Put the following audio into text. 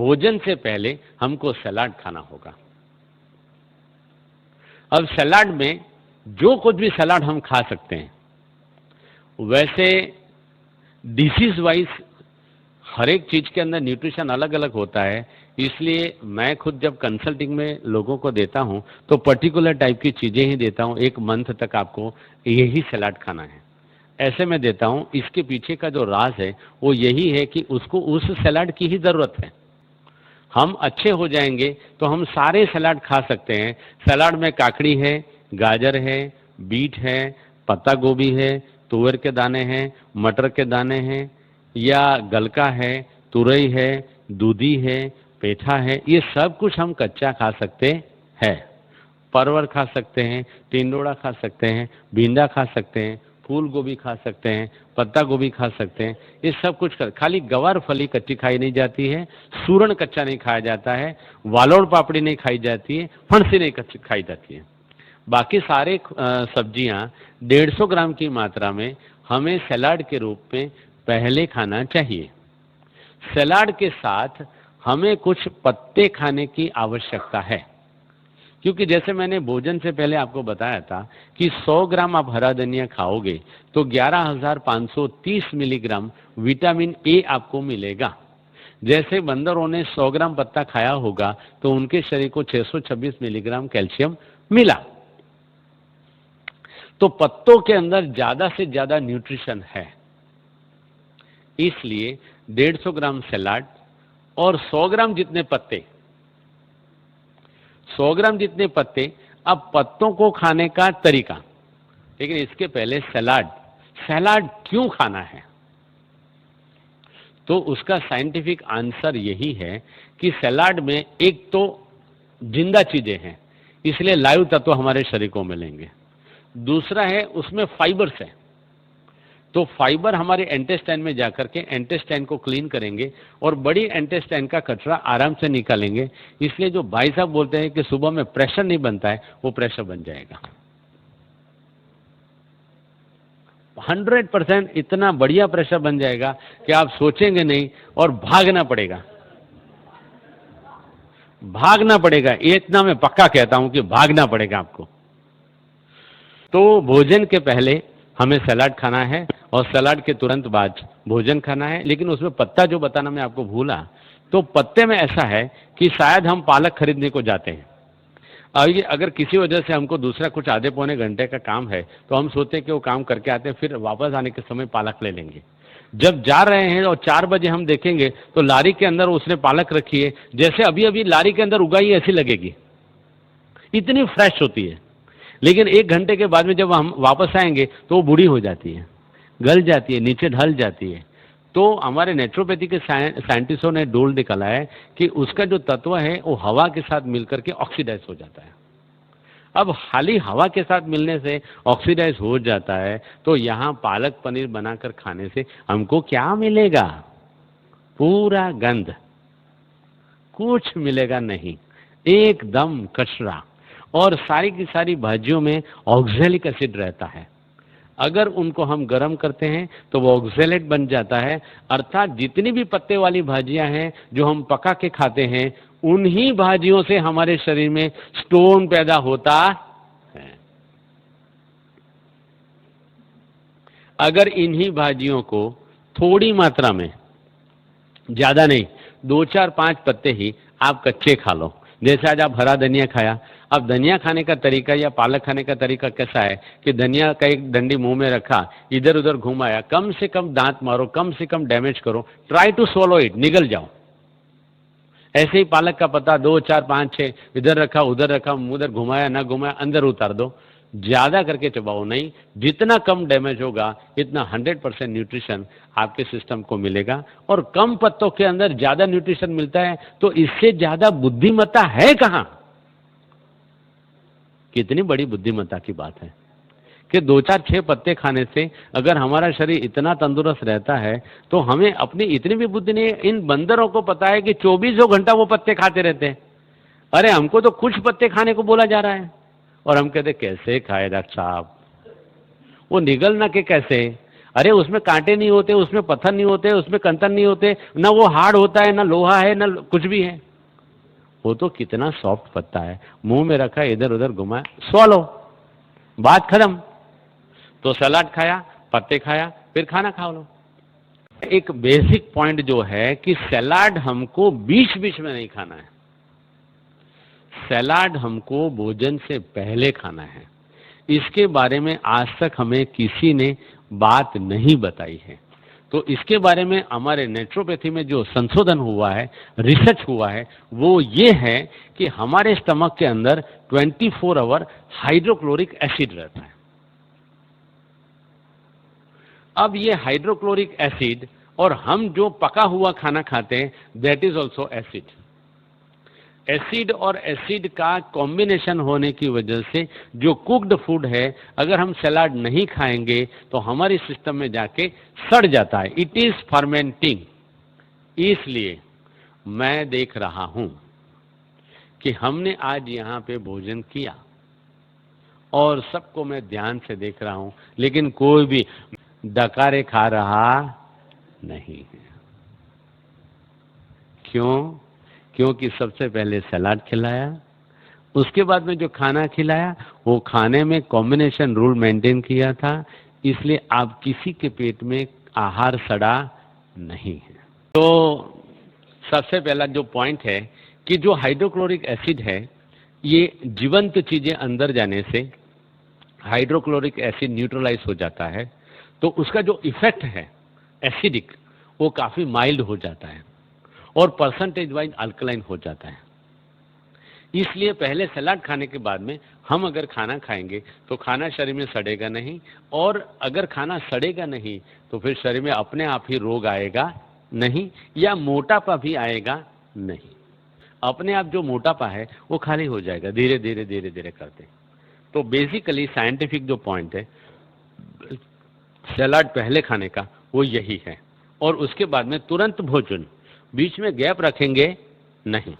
भोजन से पहले हमको सलाद खाना होगा। अब सलाद में जो कुछ भी सलाद हम खा सकते हैं, वैसे डिसीज वाइज हर एक चीज के अंदर न्यूट्रिशन अलग अलग होता है, इसलिए मैं खुद जब कंसल्टिंग में लोगों को देता हूं तो पर्टिकुलर टाइप की चीजें ही देता हूं। 1 मंथ तक आपको यही सलाद खाना है, ऐसे में देता हूं। इसके पीछे का जो राज है वो यही है कि उसको उस सलाद की ही जरूरत है। हम अच्छे हो जाएंगे तो हम सारे सलाद खा सकते हैं। सलाद में काकड़ी है, गाजर है, बीट है, पत्ता गोभी है, तुअर के दाने हैं, मटर के दाने हैं, या गलका है, तुरई है, दूधी है, पेठा है, ये सब कुछ हम कच्चा खा सकते हैं। परवर खा सकते हैं, टिंडोड़ा खा सकते हैं, भिंडा खा सकते हैं, फूल गोभी खा सकते हैं, पत्ता गोभी खा सकते हैं। ये सब कुछ खाली गवार फली कच्ची खाई नहीं जाती है, सूरन कच्चा नहीं खाया जाता है, वालोड़ पापड़ी नहीं खाई जाती है, फणसी नहीं कच्ची खाई जाती है। बाकी सारे सब्जियां 150 ग्राम की मात्रा में हमें सलाद के रूप में पहले खाना चाहिए। सलाद के साथ हमें कुछ पत्ते खाने की आवश्यकता है, क्योंकि जैसे मैंने भोजन से पहले आपको बताया था कि 100 ग्राम आप हरा धनिया खाओगे तो 11,530 मिलीग्राम विटामिन ए आपको मिलेगा। जैसे बंदरों ने 100 ग्राम पत्ता खाया होगा तो उनके शरीर को 626 मिलीग्राम कैल्शियम मिला। तो पत्तों के अंदर ज्यादा से ज्यादा न्यूट्रिशन है, इसलिए 150 ग्राम सलाद और 100 ग्राम जितने पत्ते, 100 ग्राम जितने पत्ते। अब पत्तों को खाने का तरीका, लेकिन इसके पहले सलाद क्यों खाना है, तो उसका साइंटिफिक आंसर यही है कि सलाद में एक तो जिंदा चीजें हैं, इसलिए लाइव तत्व हमारे शरीर को मिलेंगे। दूसरा है उसमें फाइबर्स है, तो फाइबर हमारे इंटेस्टाइन में जाकर के इंटेस्टाइन को क्लीन करेंगे और बड़ी इंटेस्टाइन का कचरा आराम से निकालेंगे। इसलिए जो भाई साहब बोलते हैं कि सुबह में प्रेशर नहीं बनता है, वो प्रेशर बन जाएगा। 100% इतना बढ़िया प्रेशर बन जाएगा कि आप सोचेंगे नहीं और भागना पड़ेगा। ये इतना मैं पक्का कहता हूं कि भागना पड़ेगा आपको। तो भोजन के पहले हमें सलाद खाना है और सलाद के तुरंत बाद भोजन खाना है। लेकिन उसमें पत्ता जो बताना मैं आपको भूला, तो पत्ते में ऐसा है कि शायद हम पालक खरीदने को जाते हैं, अगर किसी वजह से हमको दूसरा कुछ आधे पौने घंटे का काम है तो हम सोचते हैं कि वो काम करके आते हैं, फिर वापस आने के समय पालक ले लेंगे। जब जा रहे हैं और 4 बजे हम देखेंगे तो लारी के अंदर उसने पालक रखी है, जैसे अभी अभी लारी के अंदर उगाई ऐसी लगेगी, इतनी फ्रेश होती है। लेकिन 1 घंटे के बाद में जब हम वापस आएंगे तो वो बूढ़ी हो जाती है, गल जाती है, नीचे ढल जाती है। तो हमारे नेचुरोपैथी के साइंटिस्टों ने ढूंढ निकाला है कि उसका जो तत्व है वो हवा के साथ मिलकर के ऑक्सीडाइज हो जाता है। अब खाली हवा के साथ मिलने से ऑक्सीडाइज हो जाता है, तो यहाँ पालक पनीर बनाकर खाने से हमको क्या मिलेगा? पूरा गंध, कुछ मिलेगा नहीं, एकदम कचरा। और सारी की सारी भाजियों में ऑक्सैलिक एसिड रहता है, अगर उनको हम गर्म करते हैं तो वो ऑक्सैलेट बन जाता है। अर्थात जितनी भी पत्ते वाली भाजियां हैं जो हम पका के खाते हैं, उन्हीं भाजियों से हमारे शरीर में स्टोन पैदा होता है। अगर इन्हीं भाजियों को थोड़ी मात्रा में, ज्यादा नहीं, 2 4 5 पत्ते ही आप कच्चे खा लो, जैसे आज आप हरा धनिया खाया। अब धनिया खाने का तरीका या पालक खाने का तरीका कैसा है कि धनिया का एक डंडी मुंह में रखा, इधर उधर घुमाया, कम से कम दांत मारो, कम से कम डैमेज करो, ट्राई टू swallow इट, निगल जाओ। ऐसे ही पालक का पत्ता 2 4 5 6 इधर रखा, उधर रखा, उधर घुमाया, ना घुमाया, अंदर उतार दो, ज्यादा करके चबाओ नहीं। जितना कम डैमेज होगा इतना 100% न्यूट्रिशन आपके सिस्टम को मिलेगा। और कम पत्तों के अंदर ज्यादा न्यूट्रिशन मिलता है, तो इससे ज्यादा बुद्धिमत्ता है कहां? कितनी बड़ी बुद्धिमत्ता की बात है कि 2 4 6 पत्ते खाने से अगर हमारा शरीर इतना तंदुरुस्त रहता है, तो हमें अपनी इतनी भी बुद्धि नहीं है। इन बंदरों को पता है कि 24 घंटा वो पत्ते खाते रहते हैं। अरे हमको तो कुछ पत्ते खाने को बोला जा रहा है और हम कहते कैसे खाए डॉक्टर साहब, वो निगल ना के कैसे। अरे उसमें कांटे नहीं होते, उसमें पत्थर नहीं होते, उसमें कंकर नहीं होते, ना वो हार्ड होता है, ना लोहा है, ना कुछ भी है। वो तो कितना सॉफ्ट पत्ता है, मुंह में रखा, इधर उधर घुमाया, स्वॉलो, बात खत्म। तो सलाद खाया, पत्ते खाया, फिर खाना खा लो। एक बेसिक पॉइंट जो है कि सलाद हमको बीच बीच में नहीं खाना है, सलाद हमको भोजन से पहले खाना है। इसके बारे में आज तक हमें किसी ने बात नहीं बताई है। तो इसके बारे में हमारे नेचुरोपैथी में जो संशोधन हुआ है, रिसर्च हुआ है, वो ये है कि हमारे स्टमक के अंदर 24 आवर हाइड्रोक्लोरिक एसिड रहता है। अब ये हाइड्रोक्लोरिक एसिड और हम जो पका हुआ खाना खाते हैं, that is also acid. Acid और एसिड का कॉम्बिनेशन होने की वजह से जो कुक्ड फूड है, अगर हम सलाद नहीं खाएंगे तो हमारे सिस्टम में जाके सड़ जाता है, इट इज फर्मेंटिंग। इसलिए मैं देख रहा हूं कि हमने आज यहां पे भोजन किया और सबको मैं ध्यान से देख रहा हूं, लेकिन कोई भी डकारे खा रहा नहीं है। क्यों? क्योंकि सबसे पहले सलाद खिलाया, उसके बाद में जो खाना खिलाया वो खाने में कॉम्बिनेशन रूल मेंटेन किया था, इसलिए आप किसी के पेट में आहार सड़ा नहीं है। तो सबसे पहला जो पॉइंट है कि जो हाइड्रोक्लोरिक एसिड है, ये जीवंत चीजें अंदर जाने से हाइड्रोक्लोरिक एसिड न्यूट्रलाइज हो जाता है, तो उसका जो इफेक्ट है एसिडिक, वो काफी माइल्ड हो जाता है और परसेंटेज वाइज अल्कलाइन हो जाता है। इसलिए पहले सलाद खाने के बाद में हम अगर खाना खाएंगे तो खाना शरीर में सड़ेगा नहीं, और अगर खाना सड़ेगा नहीं तो फिर शरीर में अपने आप ही रोग आएगा नहीं, या मोटापा भी आएगा नहीं। अपने आप जो मोटापा है वो खाली हो जाएगा धीरे धीरे धीरे धीरे करते। तो बेसिकली साइंटिफिक जो पॉइंट है सलाद पहले खाने का, वो यही है। और उसके बाद में तुरंत भोजन, बीच में गैप रखेंगे नहीं।